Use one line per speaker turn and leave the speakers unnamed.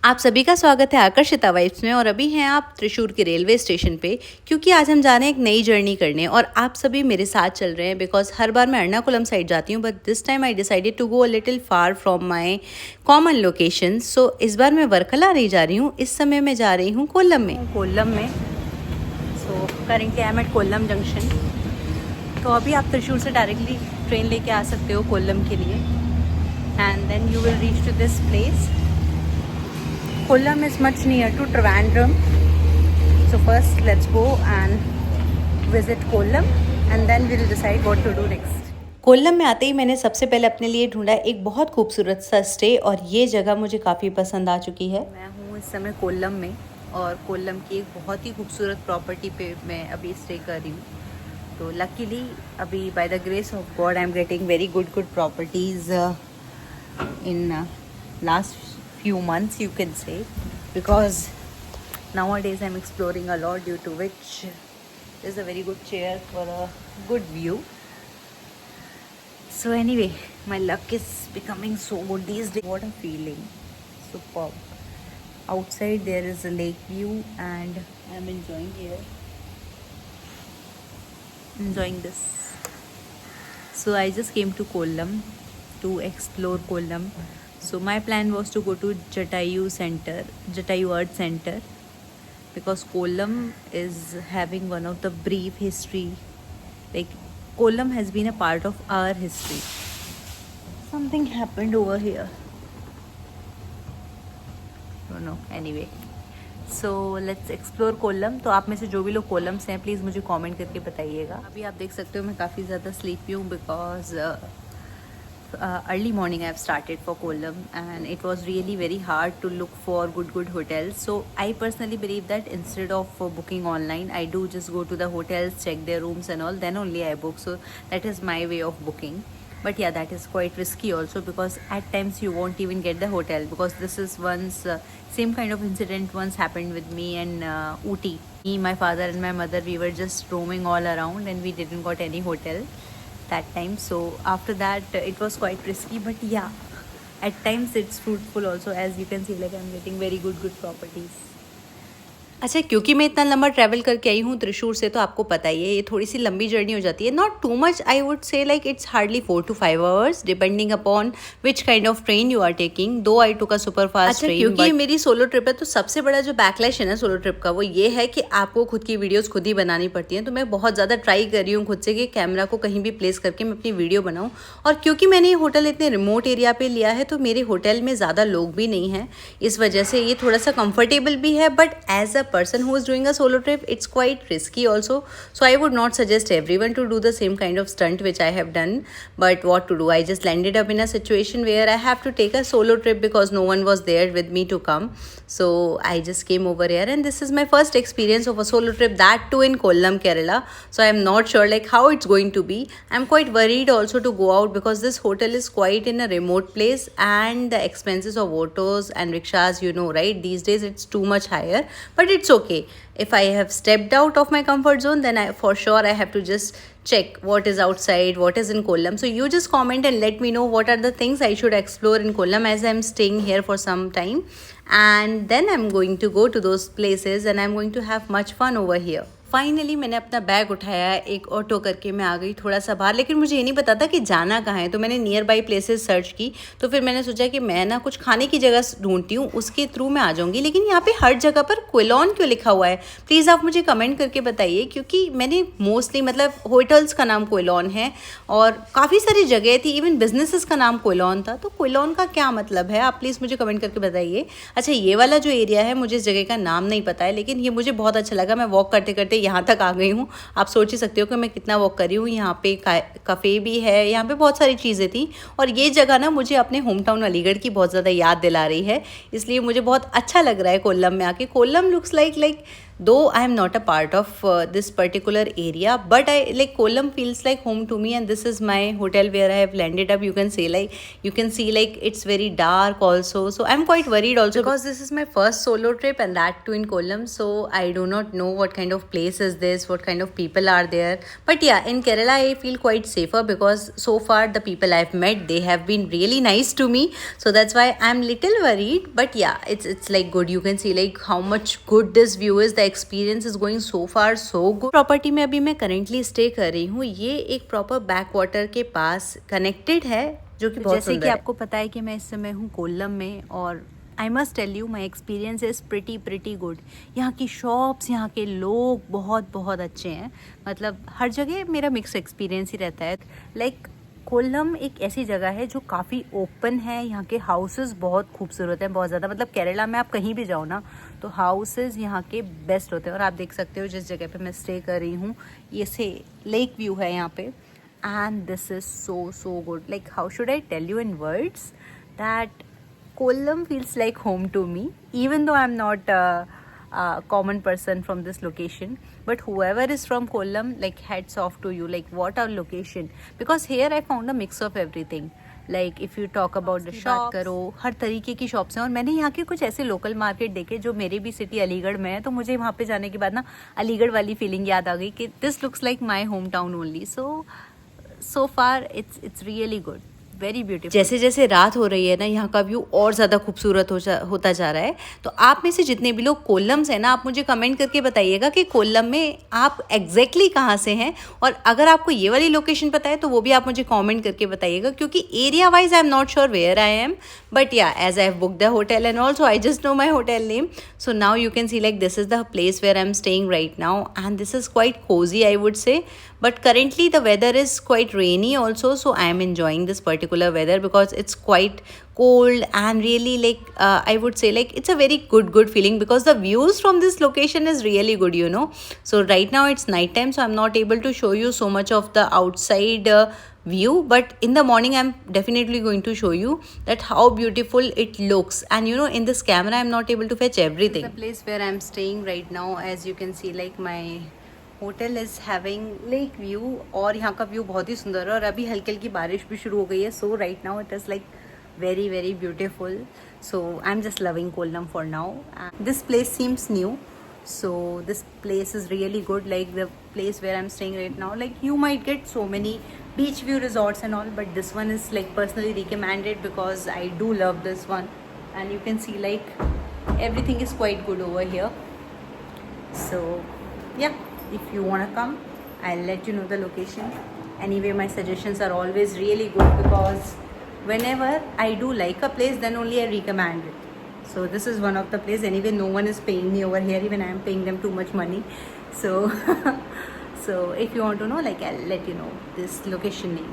आप सभी का स्वागत है आकर्षिता वाइब्स में। और अभी हैं आप त्रिशूर के रेलवे स्टेशन पे, क्योंकि आज हम जा रहे हैं एक नई जर्नी करने और आप सभी मेरे साथ चल रहे हैं। बिकॉज हर बार मैं एर्नाकुलम साइड जाती हूँ, but this time I decided to go a little far from my common location. So इस बार मैं वर्कला नहीं जा रही हूँ, इस समय मैं जा रही हूँ कोल्लम में। So currently I am at Kollam junction. तो अभी आप त्रिशूर से डायरेक्टली ट्रेन लेके आ सकते हो कोल्लम के लिए, and then you will reach to this place. Kollam is much near to Trivandrum. So first let's go and visit Kollam and then we'll decide what to do next. Kollam में आते ही मैंने सबसे पहले अपने लिए ढूंढा एक बहुत खूबसूरत सा स्टे, और ये जगह मुझे काफ़ी पसंद आ चुकी है. मैं हूँ इस समय कोल्लम में, और कोल्लम की एक बहुत ही खूबसूरत प्रॉपर्टी पे मैं अभी स्टे कर रही हूँ. तो लकीली अभी by the grace of God I am getting very good properties in last few months, you can say, because nowadays I'm exploring a lot, due to which there's a very good chair for a good view. So anyway, my luck is becoming so good these days. What a feeling, superb. Outside there is a lake view and I'm enjoying here, enjoying this. So I just came to Kollam to explore Kollam. So my plan was to go to Jatayu Earth Center, because Kollam is having one of the brief history. Like Kollam has been a part of our history. Something happened over here. Don't know. Anyway, so let's explore Kollam. तो आप में से जो भी लोग कोल्लम से हैं, please मुझे कमेंट करके बताइएगा. अभी आप देख सकते हो मैं काफ़ी ज़्यादा स्लीपी हूँ, because early morning I have started for Kollam, and it was really very hard to look for good hotels. So I personally believe that instead of booking online, I do just go to the hotels, check their rooms and all, then only I book. So that is my way of booking. But yeah, that is quite risky also, because at times you won't even get the hotel, because this is once same kind of incident once happened with me and Ooty. Me, my father and my mother, we were just roaming all around and we didn't got any hotel that time. So after that it was quite risky, but yeah, at times it's fruitful also, as you can see, like I'm getting very good properties. अच्छा, क्योंकि मैं इतना लंबा travel करके आई हूँ त्रिशूर से, तो आपको पता ही है ये थोड़ी सी लंबी जर्नी हो जाती है. Not too much, I would say like it's hardly 4 to 5 hours depending upon which kind of train you are taking. Though I took a super fast train. क्योंकि ये मेरी सोलो ट्रिप है, तो सबसे बड़ा जो बैकलैश है ना सोलो ट्रिप का, वो ये है कि आपको खुद की वीडियोज़ खुद ही बनानी पड़ती हैं. तो मैं बहुत ज़्यादा ट्राई कर रही हूँ खुद से कि कैमरा को कहीं भी प्लेस करके मैं अपनी वीडियो बनाऊँ. और क्योंकि मैंने ये होटल इतने रिमोट एरिया पे लिया है, तो मेरे होटल में ज़्यादा लोग भी नहीं हैं, इस वजह से ये थोड़ा सा कंफर्टेबल भी है. But as a person who is doing solo trip, it's quite risky also, so I would not suggest everyone to do the same kind of stunt which I have done. But what to do, I just landed up in a situation where I have to take a solo trip because no one was there with me to come. So I just came over here, and this is my first experience of a solo trip, that too in Kollam, Kerala. So I am not sure like how it's going to be. I'm quite worried also to go out, because this hotel is quite in a remote place, and the expenses of autos and rickshaws, you know, right, these days it's too much higher. But it's okay. If I have stepped out of my comfort zone, then for sure I have to just check what is outside, what is in Kollam. So you just comment and let me know what are the things I should explore in Kollam, as I'm staying here for some time, and then I'm going to go to those places and I'm going to have much fun over here. Finally मैंने अपना bag उठाया, एक auto करके मैं आ गई थोड़ा सा बाहर, लेकिन मुझे ये नहीं पता था कि जाना कहाँ है. तो मैंने नियर बाई प्लेसेस सर्च की, तो फिर मैंने सोचा कि मैं ना कुछ खाने की जगह ढूंढती हूँ, उसके थ्रू मैं आ जाऊँगी. लेकिन यहाँ पे हर जगह पर क्विलोन क्यों लिखा हुआ है, प्लीज़ आप मुझे कमेंट करके बताइए. क्योंकि मैंने मोस्टली मतलब होटल्स का नाम क्विलोन है और काफ़ी सारी जगह थी, इवन बिजनेसेस का नाम क्विलोन था. तो क्विलोन का क्या मतलब है, आप प्लीज़ मुझे कमेंट करके बताइए. अच्छा, ये वाला जो एरिया है, मुझे इस जगह का नाम नहीं पता है, लेकिन ये मुझे बहुत अच्छा लगा. मैं वॉक करते करते यहाँ तक आ गई हूँ. आप सोच ही सकते हो कि मैं कितना वॉक कर रही हूँ. यहाँ पे कफ़े भी है, यहाँ पे बहुत सारी चीज़ें थी, और ये जगह ना मुझे अपने होम टाउन अलीगढ़ की बहुत ज़्यादा याद दिला रही है. इसलिए मुझे बहुत अच्छा लग रहा है कोल्लम में आके. Kollam looks like though I am not a part of this particular area, but I like Kollam feels like home to me, and this is my hotel where I have landed up. You can say like, you can see like it's very dark also, so I'm quite worried also because this is my first solo trip, and that too in Kollam. So I do not know what kind of place is this, what kind of people are there. But yeah, in Kerala I feel quite safer because so far the people I've met, they have been really nice to me, so that's why I'm little worried. But yeah, it's like good. You can see like how much good this view is. The experience is going so far so good. Property में अभी मैं currently stay कर रही हूँ, ये एक proper back water के पास connected है, जो कि बहुत जैसे कि आपको पता है कि मैं इस समय हूँ कोल्लम में, और I must tell you my experience is pretty good. यहाँ की शॉप्स, यहाँ के लोग बहुत बहुत अच्छे हैं। मतलब हर जगह मेरा मिक्स एक्सपीरियंस ही रहता है। लाइक कोल्लम एक ऐसी जगह है जो काफ़ी ओपन है। यहाँ के हाउसेस बहुत खूबसूरत हैं, बहुत ज़्यादा। मतलब केरला में आप कहीं भी जाओ ना, तो हाउसेस यहाँ के बेस्ट होते हैं। और आप देख सकते हो जिस जगह पे मैं स्टे कर रही हूँ, ये से लेक व्यू है यहाँ पे, and this is so good. Like how should I tell you in words that Kollam feels like home to me, even though I'm not a common person from this location. But whoever is from Kollam, like hats off to you. Like what a location! Because here I found a mix of everything. Like if you talk about the shops, करो हर तरीके की shops हैं। और मैंने यहाँ के कुछ ऐसे लोकल मार्केट देखे जो मेरे भी सिटी अलीगढ़ में है, तो मुझे वहाँ पे जाने के बाद ना अलीगढ़ वाली फीलिंग याद आ गई कि this looks like my home town only. So far it's really good, very beautiful. जैसे जैसे रात हो रही है ना, यहाँ का व्यू और ज़्यादा खूबसूरत होता जा रहा है। तो आप में से जितने भी लोग कोल्लम से हैं ना, आप मुझे कमेंट करके बताइएगा कि कोल्लम में आप एग्जैक्टली कहाँ से हैं, और अगर आपको ये वाली लोकेशन पता है तो वो भी आप मुझे कमेंट करके बताइएगा, क्योंकि area wise I am not sure where I am, but yeah as I have book the hotel and also I just know my hotel name. So now you can see like this is the place where I am staying right now, and this is quite cozy I would say, but currently the weather is quite rainy also, so I am enjoying this particular weather because it's quite cold and really like I would say like it's a very good feeling because the views from this location is really good, you know. So right now it's night time, so I'm not able to show you so much of the outside view, but in the morning I'm definitely going to show you that how beautiful it looks. And you know, in this camera I'm not able to fetch everything. This is the place where I'm staying right now. As you can see, like my hotel is having lake view, और यहाँ का view बहुत ही सुंदर है। और अभी हल्की हल्की बारिश भी शुरू हो गई है, so right now it is like very beautiful. So I am just loving Kollam for now. This place seems new, so this place is really good. Like the place where I'm staying right now, like you might get so many beach view resorts and all, but this one is like personally recommended because I do love this one. And you can see like everything is quite good over here. So yeah, if you want to come, I'll let you know the location. Anyway, my suggestions are always really good because whenever I do like a place, then only I recommend it. So this is one of the place. Anyway, no one is paying me over here, even I am paying them too much money. So so if you want to know, like I'll let you know this location name.